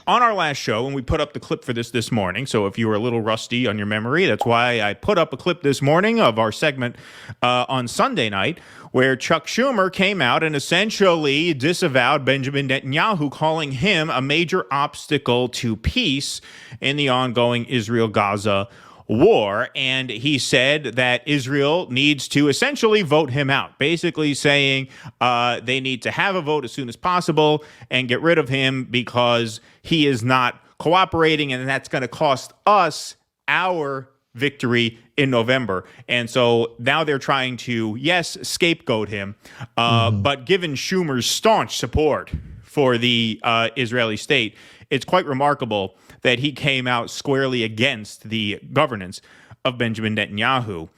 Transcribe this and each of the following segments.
on our last show, and we put up the clip for this morning. So if you were a little rusty on your memory, that's why I put up a clip this morning of our segment on Sunday night, where Chuck Schumer came out and essentially disavowed Benjamin Netanyahu, calling him a major obstacle to peace in the ongoing Israel-Gaza war. And he said that Israel needs to essentially vote him out, basically saying they need to have a vote as soon as possible and get rid of him because he is not cooperating, and that's going to cost us our victory in November. And so now they're trying to, yes, scapegoat him, but given Schumer's staunch support for the Israeli state, it's quite remarkable that he came out squarely against the governance of Benjamin Netanyahu.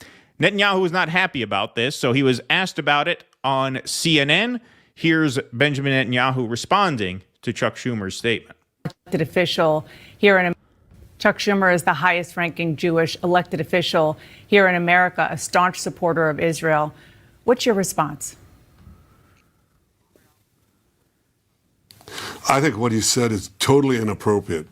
Netanyahu was not happy about this, so he was asked about it on CNN. Here's Benjamin Netanyahu responding to Chuck Schumer's statement. Elected official here in Chuck Schumer is the highest-ranking Jewish elected official here in America, a staunch supporter of Israel. What's your response? I think what he said is totally inappropriate.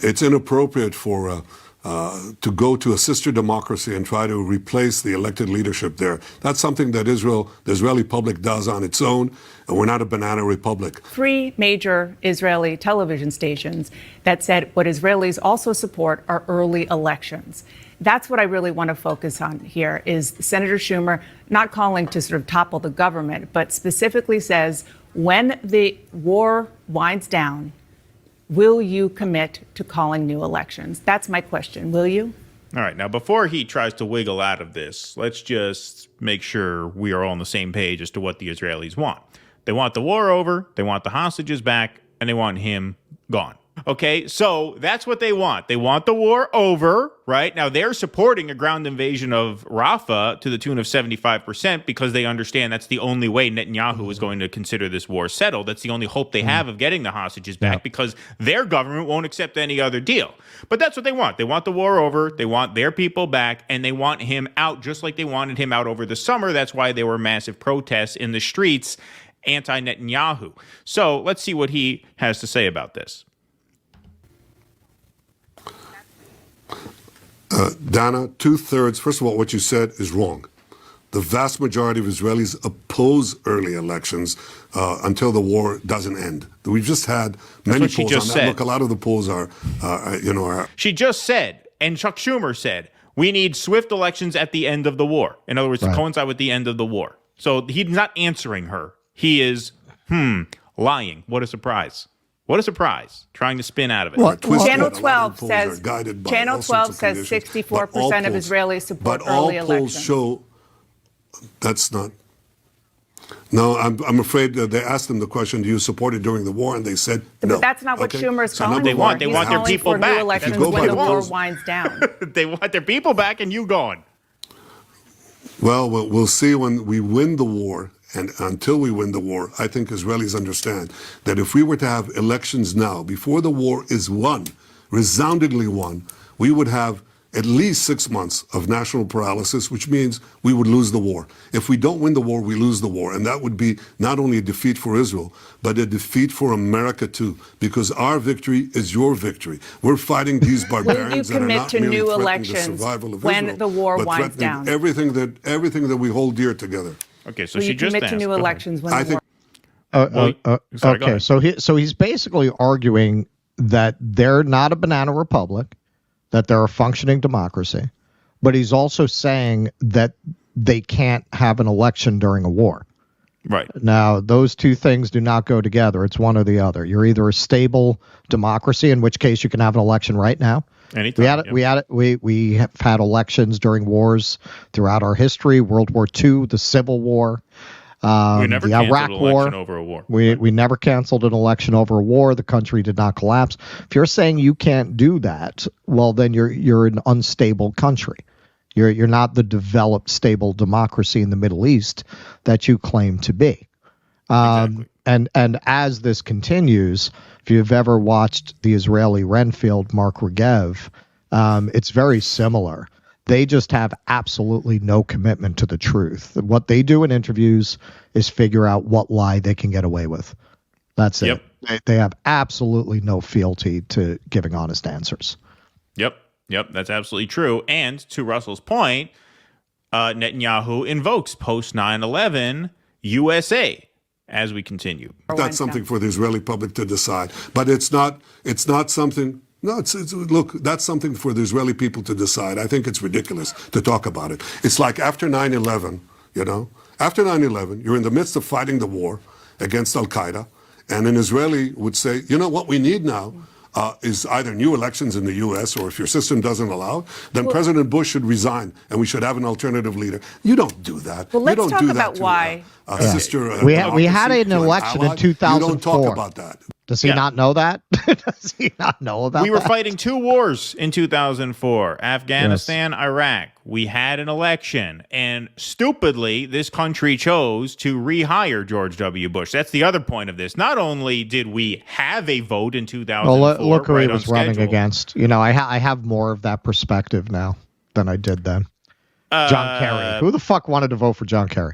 It's inappropriate for to go to a sister democracy and try to replace the elected leadership there. That's something that the Israeli public does on its own, and we're not a banana republic. 3 major Israeli television stations that said what Israelis also support are early elections. That's what I really want to focus on here, is Senator Schumer not calling to sort of topple the government, but specifically says when the war winds down, will you commit to calling new elections? That's my question. Will you? All right. Now, before he tries to wiggle out of this, let's just make sure we are all on the same page as to what the Israelis want. They want the war over, they want the hostages back, and they want him gone. Okay, so that's what they want. They want the war over, right? Now, they're supporting a ground invasion of Rafah to the tune of 75% because they understand that's the only way Netanyahu is going to consider this war settled. That's the only hope they have of getting the hostages back because their government won't accept any other deal. But that's what they want. They want the war over, they want their people back, and they want him out just like they wanted him out over the summer. That's why there were massive protests in the streets anti-Netanyahu. So let's see what he has to say about this. Dana, 2/3, first of all, what you said is wrong. The vast majority of Israelis oppose early elections until the war doesn't end. We've just had many polls on that. Look, a lot of the polls are. She just said, and Chuck Schumer said, we need swift elections at the end of the war. In other words, to coincide with the end of the war. So he's not answering her. He is, lying. What a surprise. What a surprise, trying to spin out of it. Well, Channel 12 says 64% of Israelis support early elections. But all polls show that's not. No, I'm afraid that they asked them the question, do you support it during the war? And they said no. But that's not what Schumer's calling for. They want their people back. New elections when the war winds down. They want their people back and you gone. Well, we'll see when we win the war. And until we win the war, I think Israelis understand that if we were to have elections now, before the war is won, resoundingly won, we would have at least 6 months of national paralysis, which means we would lose the war. If we don't win the war, we lose the war. And that would be not only a defeat for Israel, but a defeat for America too, because our victory is your victory. We're fighting these barbarians that are not merely threatening the survival of Israel, when the war but winds threatening down. everything that we hold dear together. Okay, so Will she you just commit asked. to new elections when the war? Okay, so he's basically arguing that they're not a banana republic, that they're a functioning democracy, but he's also saying that they can't have an election during a war. Right. Now, those two things do not go together. It's one or the other. You're either a stable democracy, in which case you can have an election right now. Anytime, we have had elections during wars throughout our history. World War II, the Civil War, we never the canceled Iraq an War. election over a war. We never canceled an election over a war. The country did not collapse. If you're saying you can't do that, well, then you're an unstable country. You're not the developed, stable democracy in the Middle East that you claim to be. Exactly. And as this continues, if you've ever watched the Israeli Renfield, Mark Regev, it's very similar. They just have absolutely no commitment to the truth. What they do in interviews is figure out what lie they can get away with. That's it. They have absolutely no fealty to giving honest answers. Yep. That's absolutely true. And to Russell's point, Netanyahu invokes post 9/11 USA as we continue. That's something for the Israeli public to decide. But it's not something. No, look, that's something for the Israeli people to decide. I think it's ridiculous to talk about it. It's like after 9/11, after 9/11, you're in the midst of fighting the war against Al-Qaeda, and an Israeli would say, you know what we need now is either new elections in the U.S. or if your system doesn't allow, then President Bush should resign and we should have an alternative leader. You don't do that. Well, let's you don't talk do about that to, why. Sister, We had an election in 2004. You don't talk about that. Does he not know that? Does he not know about that? We were fighting 2 wars in 2004, Afghanistan, Iraq. We had an election, and stupidly, this country chose to rehire George W. Bush. That's the other point of this. Not only did we have a vote in 2004, well, look who right he was running schedule. against. I have more of that perspective now than I did then. John Kerry. Who the fuck wanted to vote for John Kerry?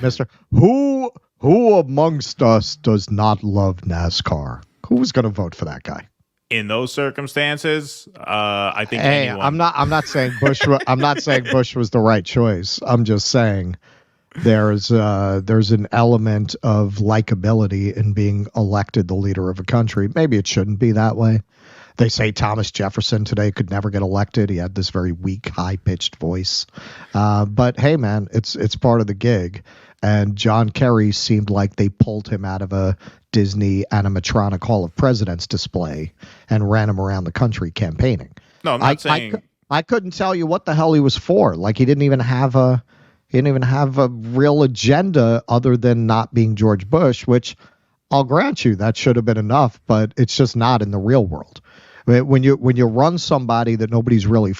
Mister, who amongst us does not love NASCAR? Who was going to vote for that guy? In those circumstances, I think Hey, anyone. I'm not saying Bush. I'm not saying Bush was the right choice. I'm just saying there's an element of likability in being elected the leader of a country. Maybe it shouldn't be that way. They say Thomas Jefferson today could never get elected. He had this very weak, high-pitched voice. But hey, man, it's part of the gig. And John Kerry seemed like they pulled him out of a Disney animatronic Hall of Presidents display and ran him around the country campaigning. No, I'm not saying. I couldn't tell you what the hell he was for. Like he didn't even have a real agenda other than not being George Bush, which I'll grant you that should have been enough, but it's just not in the real world. I mean, when you run somebody that nobody's really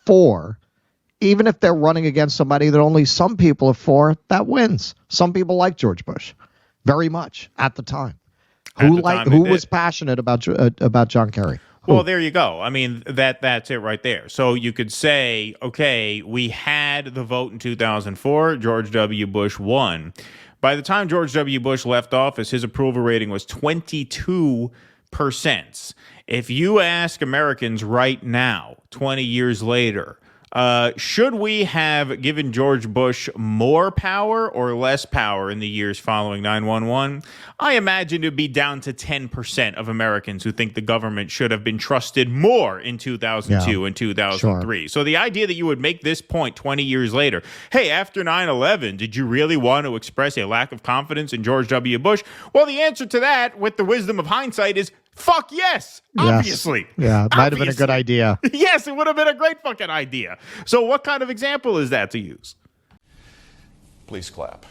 for, even if they're running against somebody that only some people are for, that wins. Some people like George Bush very much at the time. Who was passionate about John Kerry? Well, there you go. I mean, that's it right there. So you could say, okay, we had the vote in 2004. George W. Bush won. By the time George W. Bush left office, his approval rating was 22%. If you ask Americans right now, 20 years later, should we have given George Bush more power or less power in the years following 9/11? I imagine it would be down to 10% of Americans who think the government should have been trusted more in 2002 and 2003. Sure. So the idea that you would make this point 20 years later, hey, after 9/11, did you really want to express a lack of confidence in George W. Bush? Well, the answer to that, with the wisdom of hindsight, is fuck yes, obviously. Yeah, it might have been a good idea. Yes, it would have been a great fucking idea. So what kind of example is that to use? Please clap.